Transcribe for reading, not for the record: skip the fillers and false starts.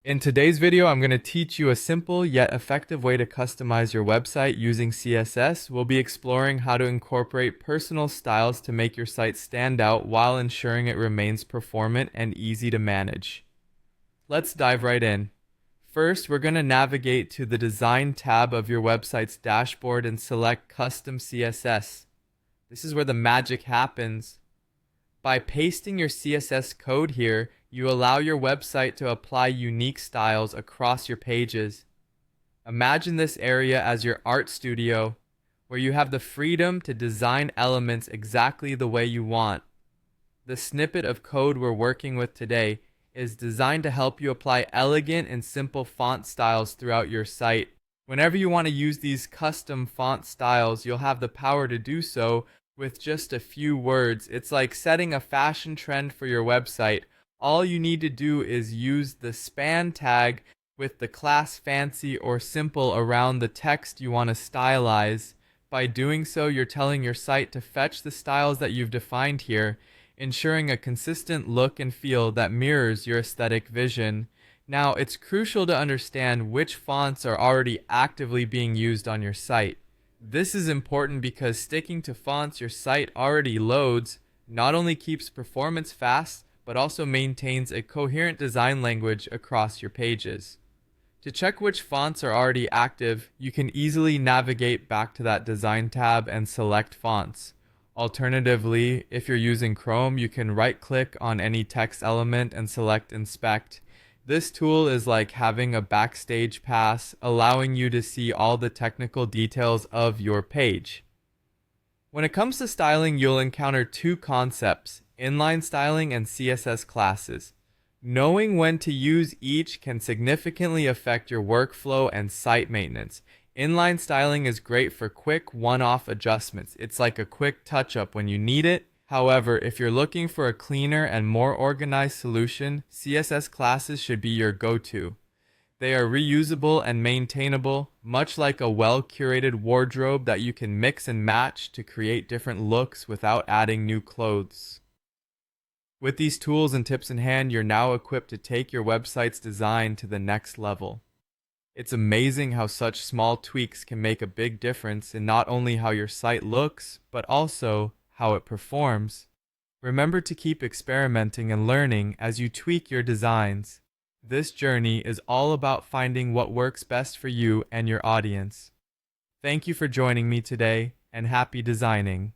In today's video, I'm going to teach you a simple yet effective way to customize your website using CSS. We'll be exploring how to incorporate personal styles to make your site stand out while ensuring it remains performant and easy to manage. Let's dive right in. First, we're going to navigate to the Design tab of your website's dashboard and select Custom CSS. This is where the magic happens. By pasting your CSS code here, you allow your website to apply unique styles across your pages. Imagine this area as your art studio, where you have the freedom to design elements exactly the way you want. The snippet of code we're working with today is designed to help you apply elegant and simple font styles throughout your site. Whenever you want to use these custom font styles, you'll have the power to do so with just a few words. It's like setting a fashion trend for your website. All you need to do is use the span tag with the class fancy or simple around the text you want to stylize. By doing so, you're telling your site to fetch the styles that you've defined here, ensuring a consistent look and feel that mirrors your aesthetic vision. Now, it's crucial to understand which fonts are already actively being used on your site. This is important because sticking to fonts your site already loads not only keeps performance fast, but also maintains a coherent design language across your pages. To check which fonts are already active, you can easily navigate back to that Design tab and select fonts. Alternatively, if you're using Chrome, you can right-click on any text element and select Inspect. This tool is like having a backstage pass, allowing you to see all the technical details of your page. When it comes to styling, you'll encounter two concepts: inline styling and CSS classes. Knowing when to use each can significantly affect your workflow and site maintenance. Inline styling is great for quick one-off adjustments. It's like a quick touch-up when you need it. However, if you're looking for a cleaner and more organized solution, CSS classes should be your go-to. They are reusable and maintainable, much like a well-curated wardrobe that you can mix and match to create different looks without adding new clothes. With these tools and tips in hand, you're now equipped to take your website's design to the next level. It's amazing how such small tweaks can make a big difference in not only how your site looks, but also how it performs. Remember to keep experimenting and learning as you tweak your designs. This journey is all about finding what works best for you and your audience. Thank you for joining me today, and happy designing.